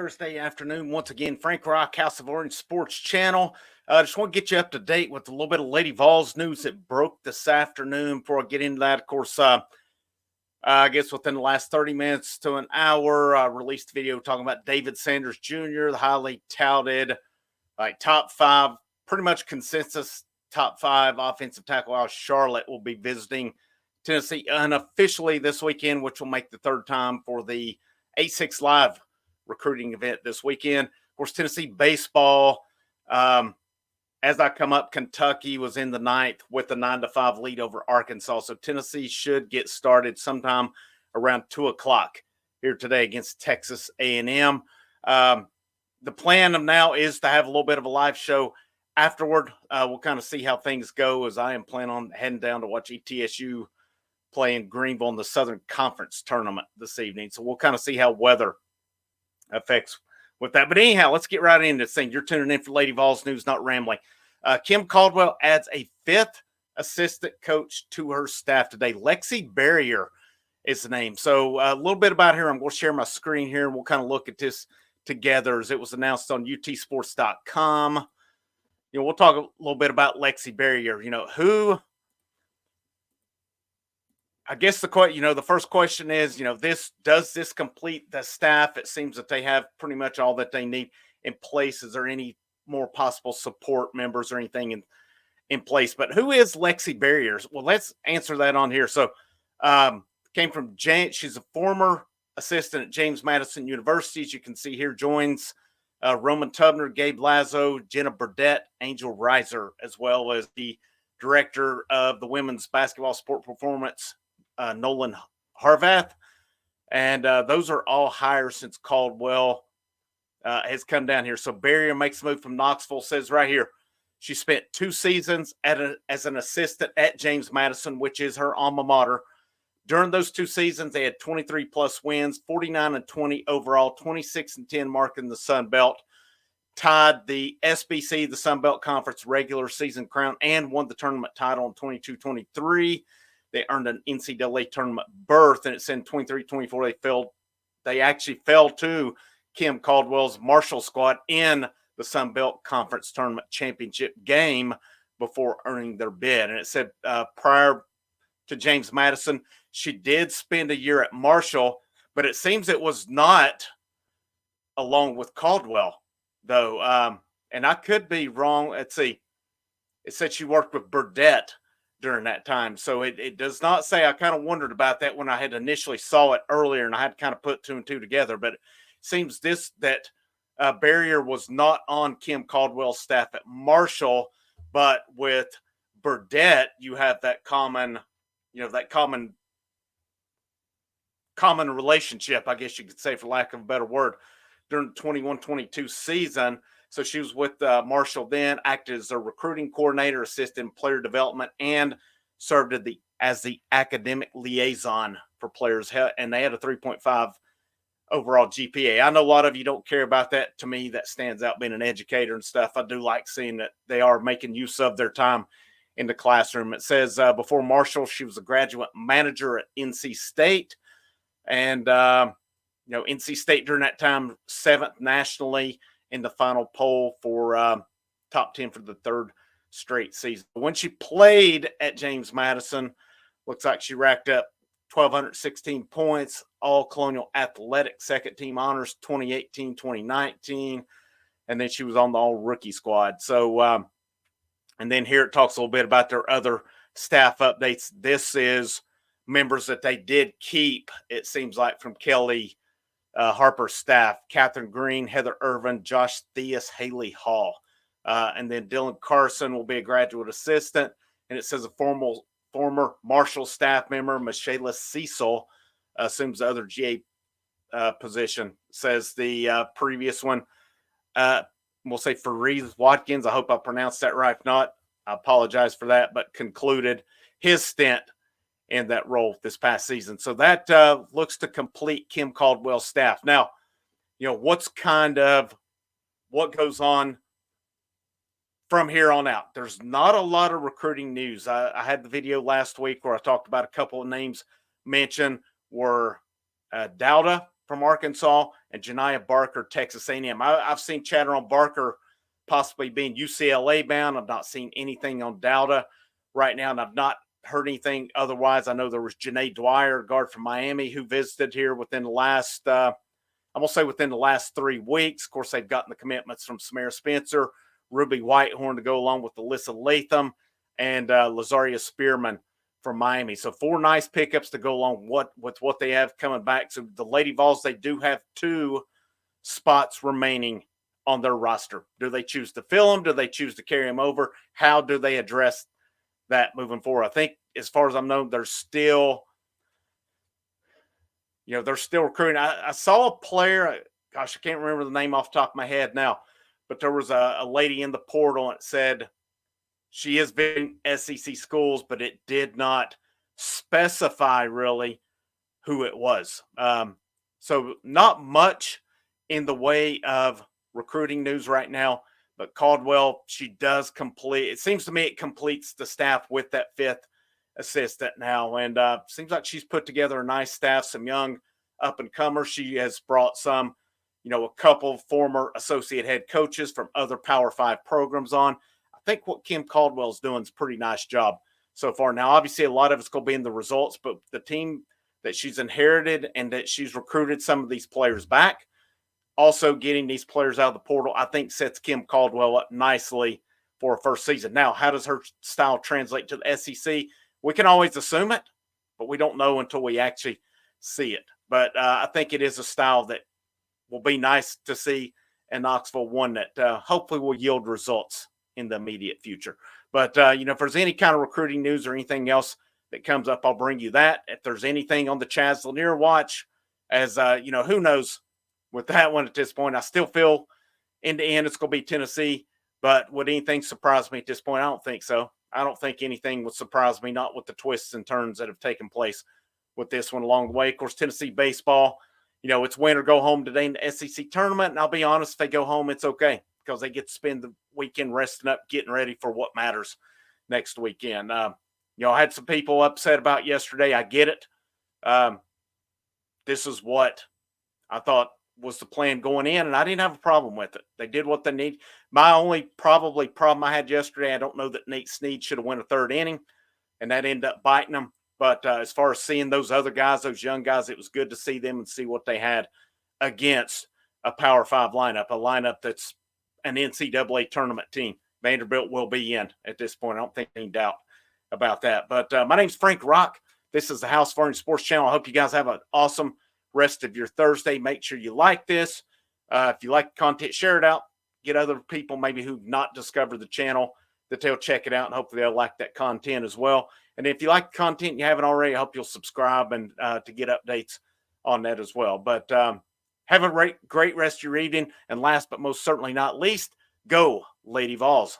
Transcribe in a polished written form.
Thursday afternoon. Once again, Frank Rock, House of Orange Sports Channel. I just want to get you up to date with a little bit of Lady Vols news that broke this afternoon. Before I get into that, of course, I guess within the last 30 minutes to an hour, I released a video talking about David Sanders Jr., the highly touted, top five, pretty much consensus top five offensive tackle out of Charlotte, will be visiting Tennessee unofficially this weekend, which will make the third time for the 8-6 Live recruiting event this weekend. Of course, Tennessee baseball, as I come up, Kentucky was in the ninth with a 9-5 lead over Arkansas. So Tennessee should get started sometime around 2 o'clock here today against Texas A&M. The plan of now is to have a little bit of a live show afterward. We'll kind of see how things go, as I am planning on heading down to watch ETSU playing Greenville in the Southern Conference tournament this evening. So we'll kind of see how weather affects with that. But anyhow, let's get right into this thing. You're tuning in for Lady Vols News, not rambling. Kim Caldwell adds a fifth assistant coach to her staff today. Lexi Barrier is the name. So a little bit about her. I'm going to share my screen here, and we'll kind of look at this together as it was announced on utsports.com. We'll talk a little bit about Lexi Barrier. Who... I guess the first question is, does this complete the staff? It seems that they have pretty much all that they need in place. Is there any more possible support members or anything in place? But who is Lexi Barrier? Well, let's answer that on here. So, came from she's a former assistant at James Madison University. As you can see here, joins Roman Tubner, Gabe Lazo, Jenna Burdett, Angel Reiser, as well as the director of the women's basketball sport performance, Nolan Harvath. And those are all hires since Caldwell has come down here. So Barrier makes a move from Knoxville, says right here, she spent 2 seasons as an assistant at James Madison, which is her alma mater. During those 2 seasons, they had 23-plus wins, 49-20 overall, 26-10 marking the Sun Belt, tied the SBC, the Sun Belt Conference regular season crown, and won the tournament title in 22-23. They earned an NCAA tournament berth, and it's in 23-24. They actually fell to Kim Caldwell's Marshall squad in the Sun Belt Conference tournament championship game before earning their bid. And it said prior to James Madison, she did spend a year at Marshall, but it seems it was not along with Caldwell, though. And I could be wrong. Let's see. It said she worked with Burdett during that time. So it does not say. I kind of wondered about that when I had initially saw it earlier, and I had kind of put 2 and 2 together. But it seems that Barrier was not on Kim Caldwell's staff at Marshall, but with Burdett, you have that common relationship, I guess you could say, for lack of a better word, during the 21-22 season. So she was with Marshall then, acted as a recruiting coordinator, assisted in player development, and served as the academic liaison for players. And they had a 3.5 overall GPA. I know a lot of you don't care about that. To me, that stands out, being an educator and stuff. I do like seeing that they are making use of their time in the classroom. It says before Marshall, she was a graduate manager at NC State. And, NC State during that time, 7th nationally in the final poll for top 10 for the 3rd straight season. When she played at James Madison, looks like she racked up 1,216 points, all Colonial Athletic second team honors 2018, 2019. And then she was on the all rookie squad. So, and then here it talks a little bit about their other staff updates. This is members that they did keep, it seems like, from Kelly Harper's staff: Catherine Green, Heather Irvin, Josh Theus, Haley Hall. And then Dylan Carson will be a graduate assistant. And it says a former Marshall staff member, Michaela Cecil, assumes the other GA position. Says the previous one, we'll say Fareed Watkins, I hope I pronounced that right. If not, I apologize for that, but concluded his stint in that role this past season. So that looks to complete Kim Caldwell's staff. Now, what goes on from here on out? There's not a lot of recruiting news. I had the video last week where I talked about a couple of names mentioned were Dowda from Arkansas, and Janiah Barker, Texas A&M. I've seen chatter on Barker possibly being UCLA bound. I've not seen anything on Dowda right now, and I've not heard anything otherwise. I know there was Janae Dwyer, guard from Miami, who visited here within the last, I'm going to say within the last 3 weeks. Of course, they've gotten the commitments from Samara Spencer, Ruby Whitehorn to go along with Alyssa Latham, and Lazaria Spearman from Miami. So 4 nice pickups to go along with what they have coming back. So the Lady Vols, they do have 2 spots remaining on their roster. Do they choose to fill them? Do they choose to carry them over? How do they address that moving forward? I think, as far as I'm known, they're still recruiting. I saw a player, gosh, I can't remember the name off the top of my head now, but there was a lady in the portal, and it said she is visiting SEC schools, but it did not specify really who it was. So not much in the way of recruiting news right now, but Caldwell, she does complete. It seems to me it completes the staff with that 5th assistant now, and seems like she's put together a nice staff, some young up and comers. She has brought some, a couple former associate head coaches from other Power 5 programs on. I think what Kim Caldwell's doing is a pretty nice job so far. Now, obviously, a lot of it's going to be in the results, but the team that she's inherited and that she's recruited some of these players back, also getting these players out of the portal, I think sets Kim Caldwell up nicely for a first season. Now, how does her style translate to the SEC? We can always assume it, but we don't know until we actually see it. But I think it is a style that will be nice to see in Knoxville, one that hopefully will yield results in the immediate future. But, if there's any kind of recruiting news or anything else that comes up, I'll bring you that. If there's anything on the Chaz Lanier watch, as, who knows with that one at this point. I still feel in the end it's going to be Tennessee, but would anything surprise me at this point? I don't think so. I don't think anything would surprise me, not with the twists and turns that have taken place with this one along the way. Of course, Tennessee baseball, it's win or go home today in the SEC tournament. And I'll be honest, if they go home, it's okay because they get to spend the weekend resting up, getting ready for what matters next weekend. I had some people upset about yesterday. I get it. This is what I thought was the plan going in, and I didn't have a problem with it. They did what they need. My only problem I had yesterday, I don't know that Nate Snead should have went a 3rd inning, and that ended up biting them. But as far as seeing those other guys, those young guys, it was good to see them and see what they had against a Power 5 lineup, a lineup that's an NCAA tournament team. Vanderbilt will be in at this point. I don't think any doubt about that. But my name's Frank Rock. This is the House Farming Sports Channel. I hope you guys have an awesome rest of your Thursday. Make sure you like this. If you like the content, share it out. Get other people maybe who've not discovered the channel that they'll check it out, and hopefully they'll like that content as well. And if you like the content and you haven't already, I hope you'll subscribe and to get updates on that as well. But have a great rest of your evening. And last but most certainly not least, go Lady Vols.